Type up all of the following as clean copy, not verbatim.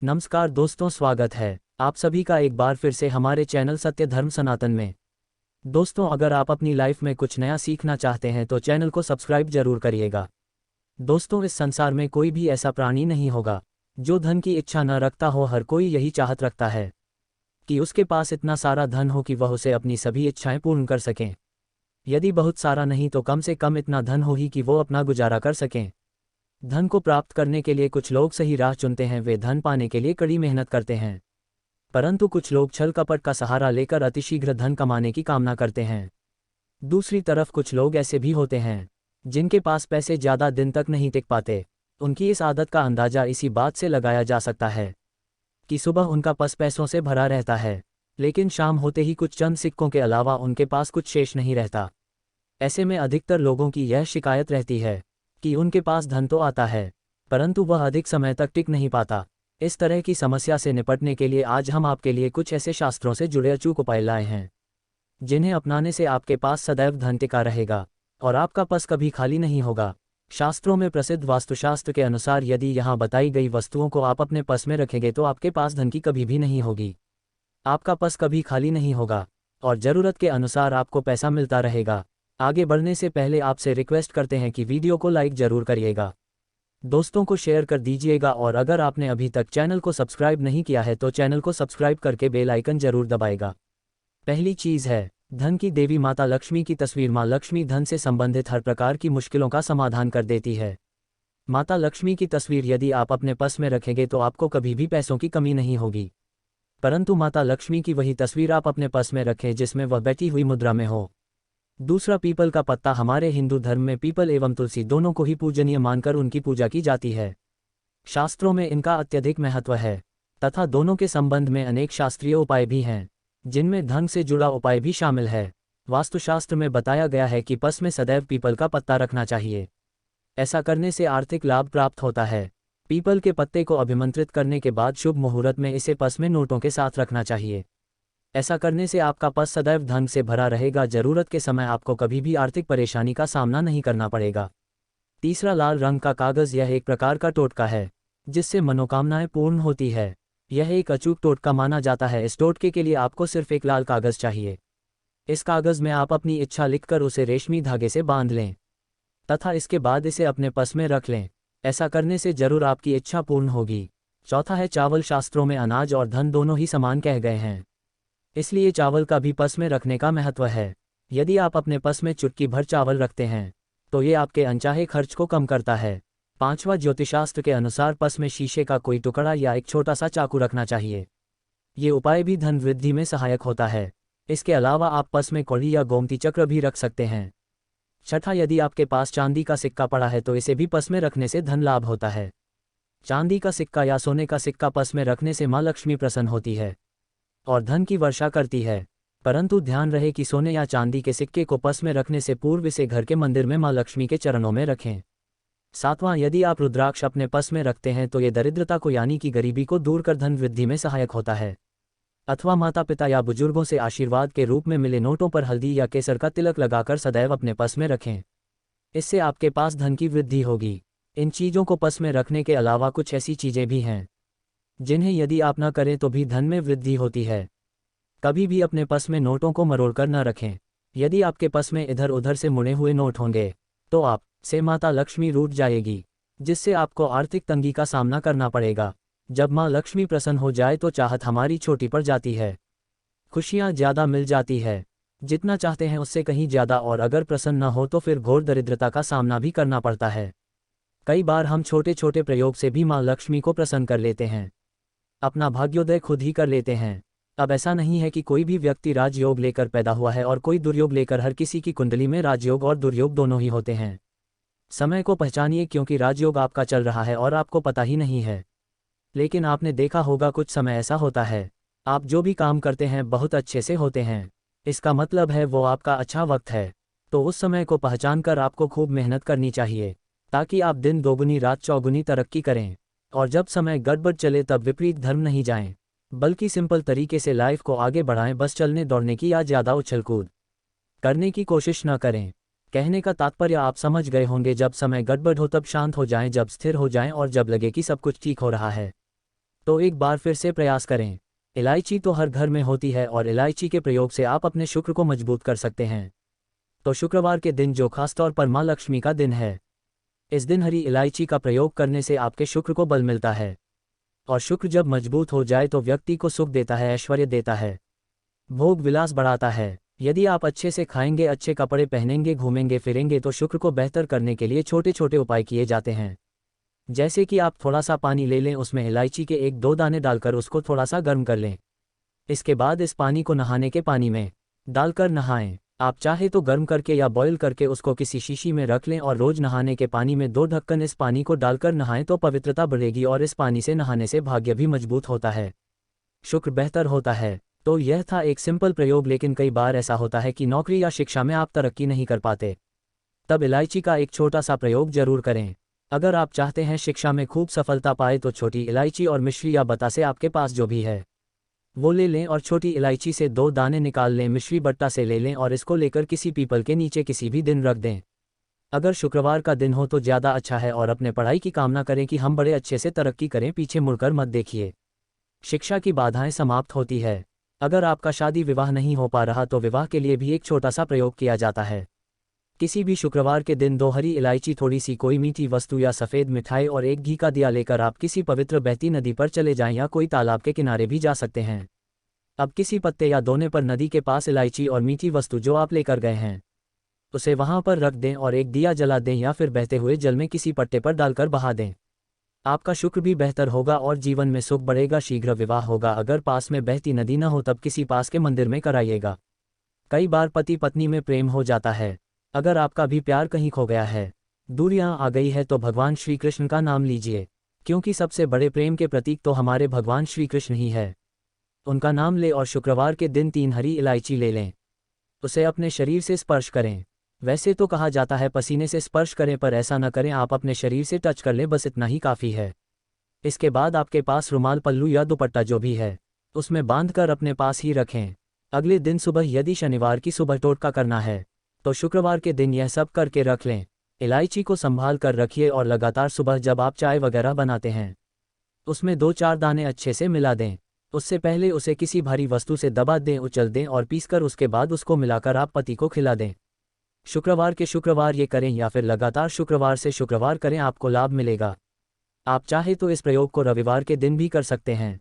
नमस्कार दोस्तों, स्वागत है आप सभी का एक बार फिर से हमारे चैनल सत्य धर्म सनातन में। दोस्तों, अगर आप अपनी लाइफ में कुछ नया सीखना चाहते हैं तो चैनल को सब्सक्राइब जरूर करिएगा। दोस्तों, इस संसार में कोई भी ऐसा प्राणी नहीं होगा जो धन की इच्छा न रखता हो। हर कोई यही चाहत रखता है कि उसके पास इतना सारा धन हो कि वह उसे अपनी सभी इच्छाएं पूर्ण कर सकें। यदि बहुत सारा नहीं तो कम से कम इतना धन हो ही कि वो अपना गुजारा कर सकें। धन को प्राप्त करने के लिए कुछ लोग सही राह चुनते हैं, वे धन पाने के लिए कड़ी मेहनत करते हैं। परंतु कुछ लोग छल कपट का सहारा लेकर अतिशीघ्र धन कमाने की कामना करते हैं। दूसरी तरफ कुछ लोग ऐसे भी होते हैं जिनके पास पैसे ज़्यादा दिन तक नहीं टिक पाते। उनकी इस आदत का अंदाजा इसी बात से लगाया जा सकता है कि सुबह उनका पर्स पैसों से भरा रहता है, लेकिन शाम होते ही कुछ चंद सिक्कों के अलावा उनके पास कुछ शेष नहीं रहता। ऐसे में अधिकतर लोगों की यह शिकायत रहती है कि उनके पास धन तो आता है परंतु वह अधिक समय तक टिक नहीं पाता। इस तरह की समस्या से निपटने के लिए आज हम आपके लिए कुछ ऐसे शास्त्रों से जुड़े अचूक उपाय लाए हैं जिन्हें अपनाने से आपके पास सदैव धन टिका रहेगा और आपका पर्स कभी खाली नहीं होगा। शास्त्रों में प्रसिद्ध वास्तुशास्त्र के अनुसार यदि यहाँ बताई गई वस्तुओं को आप अपने पर्स में रखेंगे तो आपके पास धन की कभी भी नहीं होगी। आपका पर्स कभी खाली नहीं होगा और ज़रूरत के अनुसार आपको पैसा मिलता रहेगा। आगे बढ़ने से पहले आपसे रिक्वेस्ट करते हैं कि वीडियो को लाइक जरूर करिएगा, दोस्तों को शेयर कर दीजिएगा और अगर आपने अभी तक चैनल को सब्सक्राइब नहीं किया है तो चैनल को सब्सक्राइब करके बेल आइकन जरूर दबाएगा। पहली चीज़ है धन की देवी माता लक्ष्मी की तस्वीर। माँ लक्ष्मी धन से संबंधित हर प्रकार की मुश्किलों का समाधान कर देती है। माता लक्ष्मी की तस्वीर यदि आप अपने पर्स में रखेंगे तो आपको कभी भी पैसों की कमी नहीं होगी। परंतु माता लक्ष्मी की वही तस्वीर आप अपने पर्स में रखें जिसमें वह बैठी हुई मुद्रा में हो। दूसरा, पीपल का पत्ता। हमारे हिंदू धर्म में पीपल एवं तुलसी दोनों को ही पूजनीय मानकर उनकी पूजा की जाती है। शास्त्रों में इनका अत्यधिक महत्व है तथा दोनों के संबंध में अनेक शास्त्रीय उपाय भी हैं जिनमें धन से जुड़ा उपाय भी शामिल है। वास्तुशास्त्र में बताया गया है कि पर्स में सदैव पीपल का पत्ता रखना चाहिए। ऐसा करने से आर्थिक लाभ प्राप्त होता है। पीपल के पत्ते को अभिमंत्रित करने के बाद शुभ मुहूर्त में इसे पर्स में नोटों के साथ रखना चाहिए। ऐसा करने से आपका पर्स सदैव धन से भरा रहेगा। जरूरत के समय आपको कभी भी आर्थिक परेशानी का सामना नहीं करना पड़ेगा। तीसरा, लाल रंग का कागज़। यह एक प्रकार का टोटका है जिससे मनोकामनाएं पूर्ण होती है। यह एक अचूक टोटका माना जाता है। इस टोटके के लिए आपको सिर्फ एक लाल कागज़ चाहिए। इस कागज़ में आप अपनी इच्छा लिखकर उसे रेशमी धागे से बांध लें तथा इसके बाद इसे अपने पर्स में रख लें। ऐसा करने से जरूर आपकी इच्छा पूर्ण होगी। चौथा है चावल। शास्त्रों में अनाज और धन दोनों ही समान कह गए हैं, इसलिए चावल का भी पर्स में रखने का महत्व है। यदि आप अपने पर्स में चुटकी भर चावल रखते हैं तो ये आपके अनचाहे खर्च को कम करता है। पांचवा, ज्योतिषशास्त्र के अनुसार पर्स में शीशे का कोई टुकड़ा या एक छोटा सा चाकू रखना चाहिए। ये उपाय भी धन वृद्धि में सहायक होता है। इसके अलावा आप पर्स में कौड़ी या गोमती चक्र भी रख सकते हैं। छठा, यदि आपके पास चांदी का सिक्का पड़ा है तो इसे भी पर्स में रखने से धन लाभ होता है। चांदी का सिक्का या सोने का सिक्का पर्स में रखने से माँ लक्ष्मी प्रसन्न होती है और धन की वर्षा करती है। परंतु ध्यान रहे कि सोने या चांदी के सिक्के को पर्स में रखने से पूर्व इसे घर के मंदिर में माँ लक्ष्मी के चरणों में रखें। सातवां, यदि आप रुद्राक्ष अपने पर्स में रखते हैं तो ये दरिद्रता को यानी कि गरीबी को दूर कर धन वृद्धि में सहायक होता है। अथवा माता पिता या बुजुर्गों से आशीर्वाद के रूप में मिले नोटों पर हल्दी या केसर का तिलक लगाकर सदैव अपने पर्स में रखें। इससे आपके पास धन की वृद्धि होगी। इन चीज़ों को पर्स में रखने के अलावा कुछ ऐसी चीज़ें भी हैं जिन्हें यदि आप न करें तो भी धन में वृद्धि होती है। कभी भी अपने पर्स में नोटों को मरोड़कर न रखें। यदि आपके पर्स में इधर उधर से मुड़े हुए नोट होंगे तो आप से माता लक्ष्मी रूठ जाएगी, जिससे आपको आर्थिक तंगी का सामना करना पड़ेगा। जब माँ लक्ष्मी प्रसन्न हो जाए तो चाहत हमारी छोटी पड़ जाती है, खुशियाँ ज़्यादा मिल जाती है, जितना चाहते हैं उससे कहीं ज़्यादा, और अगर प्रसन्न न हो तो फिर घोर दरिद्रता का सामना भी करना पड़ता है। कई बार हम छोटे छोटे प्रयोग से भी माँ लक्ष्मी को प्रसन्न कर लेते हैं, अपना भाग्योदय खुद ही कर लेते हैं। अब ऐसा नहीं है कि कोई भी व्यक्ति राजयोग लेकर पैदा हुआ है और कोई दुर्योग लेकर। हर किसी की कुंडली में राजयोग और दुर्योग दोनों ही होते हैं। समय को पहचानिए, क्योंकि राजयोग आपका चल रहा है और आपको पता ही नहीं है। लेकिन आपने देखा होगा कुछ समय ऐसा होता है आप जो भी काम करते हैं बहुत अच्छे से होते हैं। इसका मतलब है वो आपका अच्छा वक्त है। तो उस समय को पहचान कर आपको खूब मेहनत करनी चाहिए ताकि आप दिन दोगुनी रात चौगुनी तरक्की करें। और जब समय गड़बड़ चले तब विपरीत धर्म नहीं जाएं, बल्कि सिंपल तरीके से लाइफ को आगे बढ़ाएं। बस चलने दौड़ने की या ज़्यादा उछल कूद करने की कोशिश न करें। कहने का तात्पर्य आप समझ गए होंगे। जब समय गड़बड़ हो तब शांत हो जाएं, जब स्थिर हो जाएं और जब लगे कि सब कुछ ठीक हो रहा है तो एक बार फिर से प्रयास करें। इलायची तो हर घर में होती है और इलायची के प्रयोग से आप अपने शुक्र को मजबूत कर सकते हैं। तो शुक्रवार के दिन जो खासतौर पर माँ लक्ष्मी का दिन है, इस दिन हरी इलायची का प्रयोग करने से आपके शुक्र को बल मिलता है। और शुक्र जब मजबूत हो जाए तो व्यक्ति को सुख देता है, ऐश्वर्य देता है, भोग विलास बढ़ाता है। यदि आप अच्छे से खाएंगे, अच्छे कपड़े पहनेंगे, घूमेंगे फिरेंगे तो शुक्र को बेहतर करने के लिए छोटे छोटे उपाय किए जाते हैं। जैसे कि आप थोड़ा सा पानी ले लें, उसमें इलायची के 1-2 दाने डालकर उसको थोड़ा सा गर्म कर लें। इसके बाद इस पानी को नहाने के पानी में डालकर नहाएं। आप चाहे तो गर्म करके या बॉयल करके उसको किसी शीशी में रख लें और रोज नहाने के पानी में 2 ढक्कन इस पानी को डालकर नहाएं तो पवित्रता बढ़ेगी और इस पानी से नहाने से भाग्य भी मजबूत होता है, शुक्र बेहतर होता है। तो यह था एक सिंपल प्रयोग, लेकिन कई बार ऐसा होता है कि नौकरी या शिक्षा में आप तरक्की नहीं कर पाते। तब इलायची का एक छोटा सा प्रयोग जरूर करें। अगर आप चाहते हैं शिक्षा में खूब सफलता पाए तो छोटी इलायची और मिश्री या बतासे आपके पास जो भी है वो ले लें और छोटी इलायची से 2 दाने निकाल लें, मिश्री बट्टा से ले लें और इसको लेकर किसी पीपल के नीचे किसी भी दिन रख दें। अगर शुक्रवार का दिन हो तो ज़्यादा अच्छा है और अपने पढ़ाई की कामना करें कि हम बड़े अच्छे से तरक्की करें, पीछे मुड़कर मत देखिए। शिक्षा की बाधाएं समाप्त होती है। अगर आपका शादी विवाह नहीं हो पा रहा तो विवाह के लिए भी एक छोटा सा प्रयोग किया जाता है। किसी भी शुक्रवार के दिन 2 हरी इलायची, थोड़ी सी कोई मीठी वस्तु या सफ़ेद मिठाई और एक घी का दिया लेकर आप किसी पवित्र बहती नदी पर चले जाएं या कोई तालाब के किनारे भी जा सकते हैं। अब किसी पत्ते या दोने पर नदी के पास इलायची और मीठी वस्तु जो आप लेकर गए हैं उसे वहां पर रख दें और एक दिया जला दें या फिर बहते हुए जल में किसी पट्टे पर डालकर बहा दें। आपका शुक्र भी बेहतर होगा और जीवन में सुख बढ़ेगा, शीघ्र विवाह होगा। अगर पास में बहती नदी न हो तब किसी पास के मंदिर में कराइएगा। कई बार पति पत्नी में प्रेम हो जाता है। अगर आपका भी प्यार कहीं खो गया है, दूरियां आ गई है तो भगवान श्री कृष्ण का नाम लीजिए, क्योंकि सबसे बड़े प्रेम के प्रतीक तो हमारे भगवान श्री कृष्ण ही है। उनका नाम ले और शुक्रवार के दिन 3 हरी इलायची ले लें, उसे अपने शरीर से स्पर्श करें। वैसे तो कहा जाता है पसीने से स्पर्श करें, पर ऐसा न करें, आप अपने शरीर से टच कर लें, बस इतना ही काफ़ी है। इसके बाद आपके पास रुमाल, पल्लू या दुपट्टा जो भी है उसमें बांधकर अपने पास ही रखें। अगले दिन सुबह, यदि शनिवार की सुबह टोटका करना है तो शुक्रवार के दिन यह सब करके रख लें। इलायची को संभाल कर रखिए और लगातार सुबह जब आप चाय वगैरह बनाते हैं उसमें 2-4 दाने अच्छे से मिला दें। उससे पहले उसे किसी भारी वस्तु से दबा दें, उचल दें और पीसकर उसके बाद उसको मिलाकर आप पति को खिला दें। शुक्रवार के शुक्रवार ये करें या फिर लगातार शुक्रवार से शुक्रवार करें, आपको लाभ मिलेगा। आप चाहे तो इस प्रयोग को रविवार के दिन भी कर सकते हैं,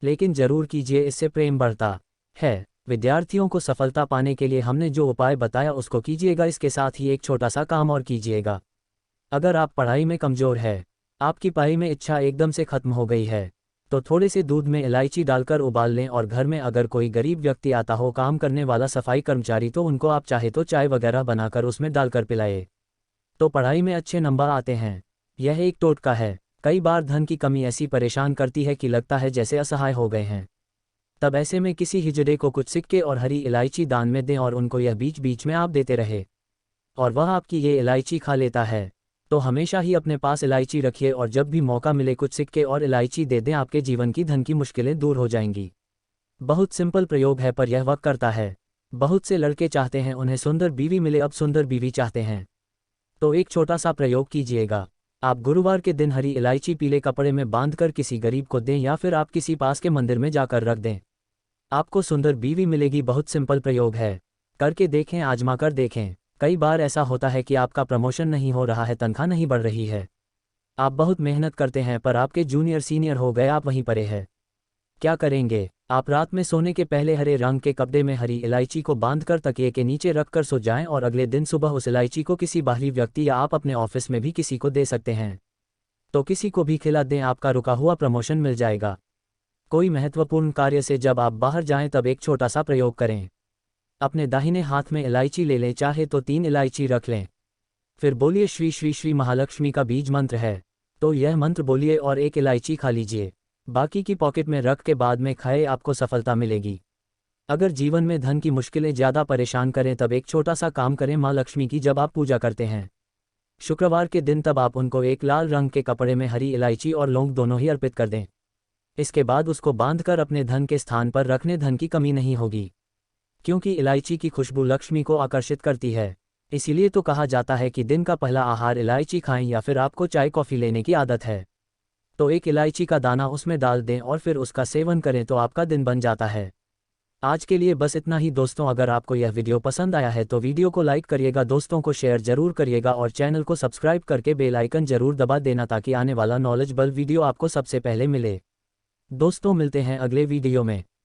लेकिन जरूर कीजिए, इससे प्रेम बढ़ता है। विद्यार्थियों को सफलता पाने के लिए हमने जो उपाय बताया उसको कीजिएगा। इसके साथ ही एक छोटा सा काम और कीजिएगा। अगर आप पढ़ाई में कमज़ोर है, आपकी पढ़ाई में इच्छा एकदम से खत्म हो गई है, तो थोड़े से दूध में इलायची डालकर उबाल लें और घर में अगर कोई गरीब व्यक्ति आता हो, काम करने वाला सफाई कर्मचारी, तो उनको आप चाहे तो चाय वगैरह बनाकर उसमें डालकर पिलाए, तो पढ़ाई में अच्छे नंबर आते हैं। यह एक टोटका है। कई बार धन की कमी ऐसी परेशान करती है कि लगता है जैसे असहाय हो गए हैं। तब ऐसे में किसी हिजड़े को कुछ सिक्के और हरी इलायची दान में दें और उनको यह बीच बीच में आप देते रहे और वह आपकी ये इलायची खा लेता है। तो हमेशा ही अपने पास इलायची रखिए और जब भी मौका मिले कुछ सिक्के और इलायची दे दें, आपके जीवन की धन की मुश्किलें दूर हो जाएंगी। बहुत सिंपल प्रयोग है पर यह वर्क करता है। बहुत से लड़के चाहते हैं उन्हें सुंदर बीवी मिले, अब सुंदर बीवी चाहते हैं, तो एक छोटा सा प्रयोग कीजिएगा। आप गुरुवार के दिन हरी इलायची पीले कपड़े में बांधकर किसी गरीब को दें या फिर आप किसी पास के मंदिर में जाकर रख दें, आपको सुंदर बीवी मिलेगी। बहुत सिंपल प्रयोग है, करके देखें, आजमा कर देखें। कई बार ऐसा होता है कि आपका प्रमोशन नहीं हो रहा है, तनख्वाह नहीं बढ़ रही है, आप बहुत मेहनत करते हैं पर आपके जूनियर सीनियर हो गए, आप वहीं परे हैं। क्या करेंगे? आप रात में सोने के पहले हरे रंग के कपड़े में हरी इलायची को बांधकर तकिए के नीचे रखकर सो जाएं और अगले दिन सुबह उस इलायची को किसी बाहरी व्यक्ति या आप अपने ऑफिस में भी किसी को दे सकते हैं, तो किसी को भी खिला दें, आपका रुका हुआ प्रमोशन मिल जाएगा। कोई महत्वपूर्ण कार्य से जब आप बाहर जाएं तब एक छोटा सा प्रयोग करें। अपने दाहिने हाथ में इलायची ले लें, चाहे तो 3 इलायची रख लें, फिर बोलिए श्री श्री श्री महालक्ष्मी का बीज मंत्र है, तो यह मंत्र बोलिए और 1 इलायची खा लीजिए, बाकी की पॉकेट में रख के बाद में खाए, आपको सफलता मिलेगी। अगर जीवन में धन की मुश्किलें ज़्यादा परेशान करें तब एक छोटा सा काम करें, माँ लक्ष्मी की जब आप पूजा करते हैं शुक्रवार के दिन, तब आप उनको एक लाल रंग के कपड़े में हरी इलायची और लौंग दोनों ही अर्पित कर दें। इसके बाद उसको बांधकर अपने धन के स्थान पर रखने, धन की कमी नहीं होगी, क्योंकि इलायची की खुशबू लक्ष्मी को आकर्षित करती है। इसीलिए तो कहा जाता है कि दिन का पहला आहार इलायची खाएं या फिर आपको चाय कॉफ़ी लेने की आदत है तो एक इलायची का दाना उसमें डाल दें और फिर उसका सेवन करें तो आपका दिन बन जाता है। आज के लिए बस इतना ही दोस्तों। अगर आपको यह वीडियो पसंद आया है तो वीडियो को लाइक करिएगा, दोस्तों को शेयर जरूर करिएगा और चैनल को सब्सक्राइब करके बेल आइकन जरूर दबा देना ताकि आने वाला नॉलेजेबल वीडियो आपको सबसे पहले मिले। दोस्तों मिलते हैं अगले वीडियो में।